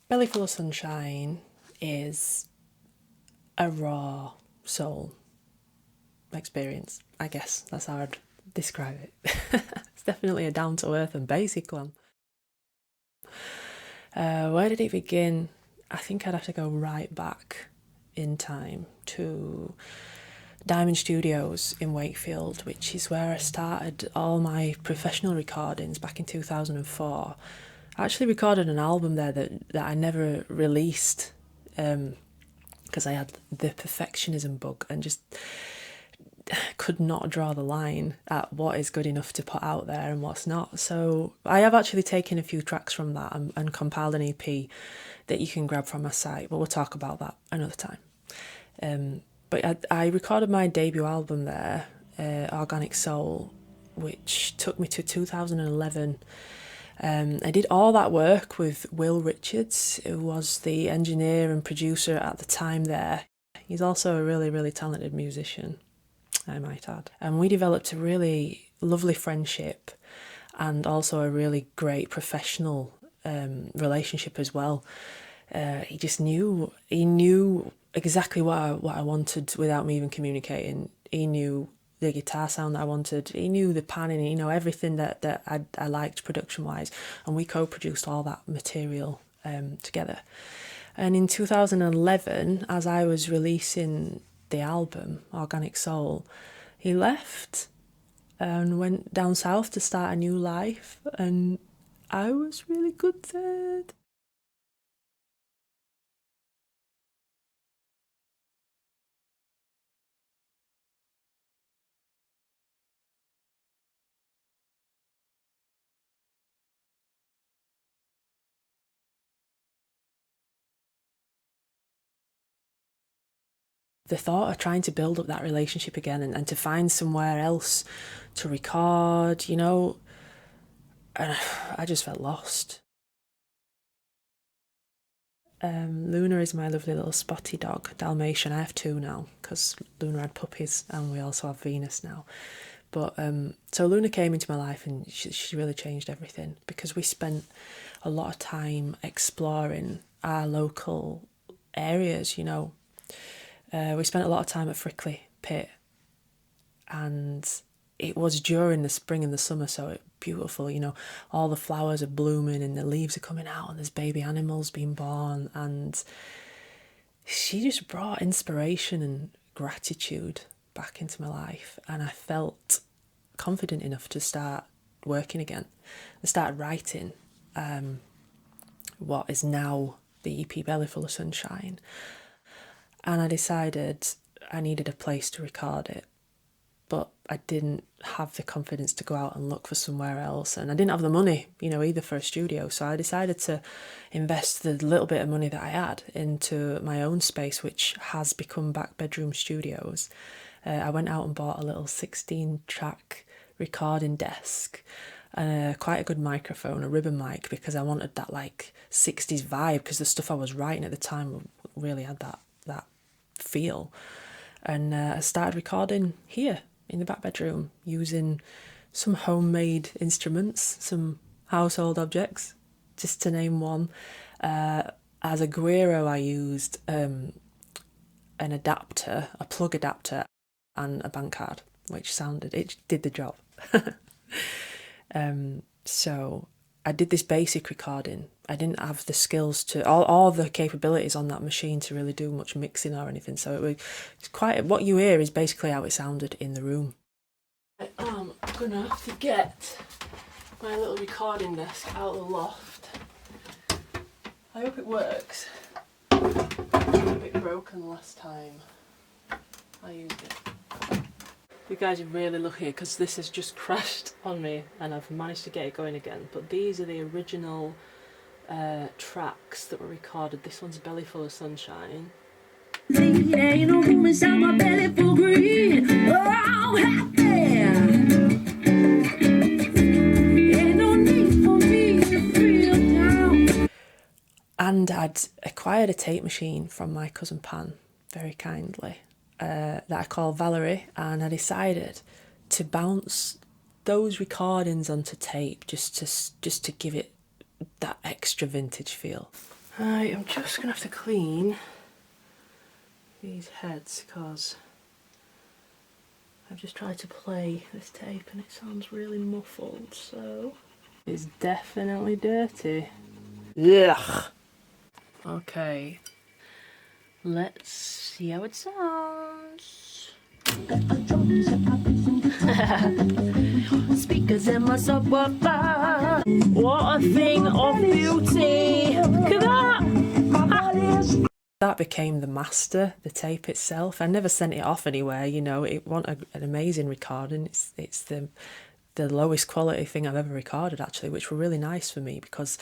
Belly Full of Sunshine is a raw soul experience, I guess. That's how I'd describe it. It's definitely a down-to-earth and basic one. Where did it begin? I think I'd have to go right back in time to Diamond Studios in Wakefield, which is where I started all my professional recordings back in 2004. I actually recorded an album there that I never released because I had the perfectionism bug and just could not draw the line at what is good enough to put out there and what's not. So I have actually taken a few tracks from that and compiled an EP that you can grab from my site, but we'll talk about that another time. But I recorded my debut album there, Organic Soul, which took me to 2011. I did all that work with Will Richards, who was the engineer and producer at the time there. He's also a really, really talented musician, I might add. And we developed a really lovely friendship and also a really great professional relationship as well. He knew exactly what I wanted without me even communicating. He knew the guitar sound that I wanted. He knew the panning, everything that I liked production-wise. And we co-produced all that material together. And in 2011, as I was releasing the album, Organic Soul, he left and went down south to start a new life. And I was really gutted. The thought of trying to build up that relationship again and to find somewhere else to record, I just felt lost. Luna is my lovely little spotty dog, Dalmatian. I have two now because Luna had puppies and we also have Venus now. But so Luna came into my life and she really changed everything because we spent a lot of time exploring our local areas, we spent a lot of time at Frickley Pit and it was during the spring and the summer, so it's beautiful, all the flowers are blooming and the leaves are coming out and there's baby animals being born, and she just brought inspiration and gratitude back into my life, and I felt confident enough to start working again. I started writing what is now the EP Belly Full of Sunshine, and I decided I needed a place to record it, but I didn't have the confidence to go out and look for somewhere else, and I didn't have the money, either for a studio, so I decided to invest the little bit of money that I had into my own space, which has become Back Bedroom Studios. I went out and bought a little 16-track recording desk, quite a good microphone, a ribbon mic, because I wanted that 60s vibe, because the stuff I was writing at the time really had that feel. And I started recording here in the back bedroom using some homemade instruments, some household objects, just to name one. As a guiro, I used an adapter, a plug adapter, and a bank card, it did the job. So I did this basic recording. I didn't have the skills to, all the capabilities on that machine to really do much mixing or anything. So it's quite, what you hear is basically how it sounded in the room. I am gonna have to get my little recording desk out of the loft. I hope it works. It was a bit broken last time I used it. You guys are really lucky because this has just crashed on me and I've managed to get it going again. But these are the original tracks that were recorded. This one's Belly Full of Sunshine. Ain't no room inside my belly for greed. Oh, happy. Ain't no need for me to feel down. And I'd acquired a tape machine from my cousin Pan, very kindly, that I call Valerie, and I decided to bounce those recordings onto tape just to give it that extra vintage feel. Right, I'm just going to have to clean these heads because I've just tried to play this tape and it sounds really muffled, so it's definitely dirty. Ugh. Okay, let's see how it sounds. Speakers in my subwoofer. What a thing of beauty! Look at that! That became the master, the tape itself. I never sent it off anywhere, you know. It wasn't an amazing recording. It's the lowest quality thing I've ever recorded, actually, which were really nice for me because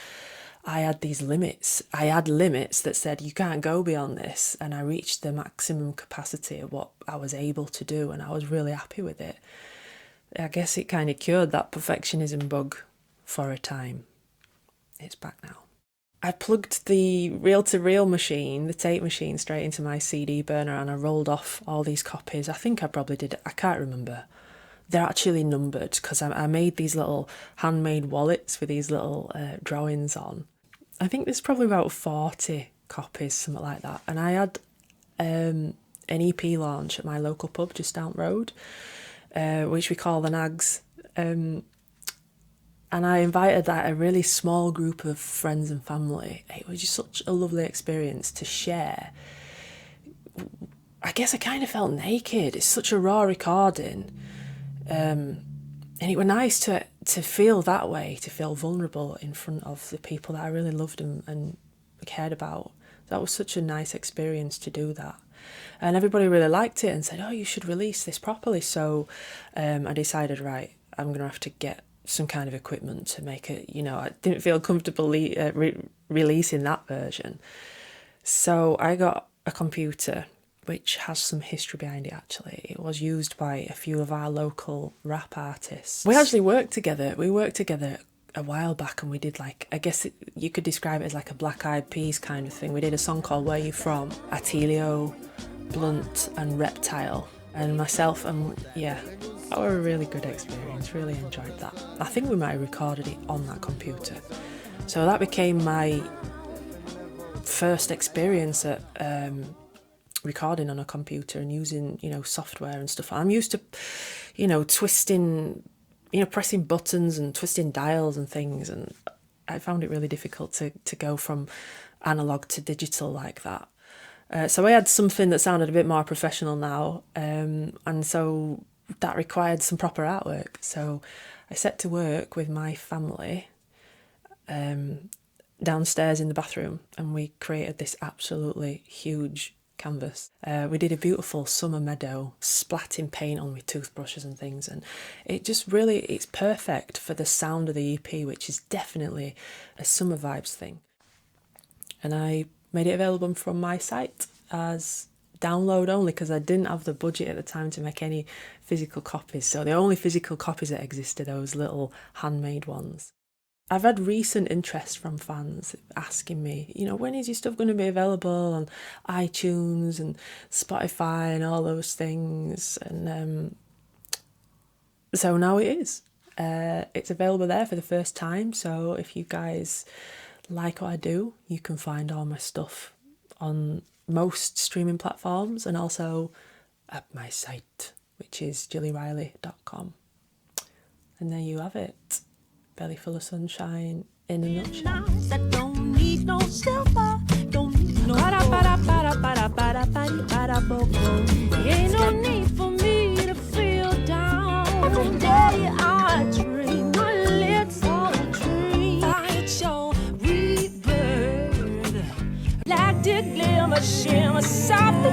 I had these limits. I had limits that said you can't go beyond this, and I reached the maximum capacity of what I was able to do, and I was really happy with it. I guess it kind of cured that perfectionism bug for a time. It's back now. I plugged the reel-to-reel machine, the tape machine, straight into my CD burner and I rolled off all these copies. I think I probably did, I can't remember. They're actually numbered because I made these little handmade wallets with these little drawings on. I think there's probably about 40 copies, something like that. And I had an EP launch at my local pub just down the road, which we call the Nags. And I invited a really small group of friends and family. It was just such a lovely experience to share. I guess I kind of felt naked. It's such a raw recording. And it was nice to feel that way, to feel vulnerable in front of the people that I really loved and cared about. That was such a nice experience to do that. And everybody really liked it and said, oh, you should release this properly. So I decided, right, I'm going to have to get some kind of equipment to make it, you know, I didn't feel comfortable releasing that version. So I got a computer, which has some history behind it actually. It was used by a few of our local rap artists. We actually worked together. We worked together a while back and we did like, I guess you could describe it as like a Black Eyed Peas kind of thing. We did a song called Where You From? Attilio, Blunt and Reptile. And myself and yeah, that was a really good experience, really enjoyed that. I think we might have recorded it on that computer. So that became my first experience at recording on a computer and using, you know, software and stuff. I'm used to, you know, twisting, you know, pressing buttons and twisting dials and things, and I found it really difficult to go from analog to digital like that. So I had something that sounded a bit more professional now, and so that required some proper artwork. So I set to work with my family downstairs in the bathroom, and we created this absolutely huge canvas. We did a beautiful summer meadow, splatting paint on with toothbrushes and things, and it just really, it's perfect for the sound of the EP, which is definitely a summer vibes thing. And I made it available from my site as download only because I didn't have the budget at the time to make any physical copies. So the only physical copies that existed are those little handmade ones. I've had recent interest from fans asking me, you know, when is your stuff going to be available on iTunes and Spotify and all those things? And so now it is. It's available there for the first time. So if you guys like what I do, you can find all my stuff on most streaming platforms and also at my site, which is jillyriley.com. And there you have it. Belly full of sunshine in a nutshell. I don't need no silver, don't need no ain't no need for me to feel down. Every day I dream, my lips all dream. I show rebirth, like the glimmer, shimmer, soft the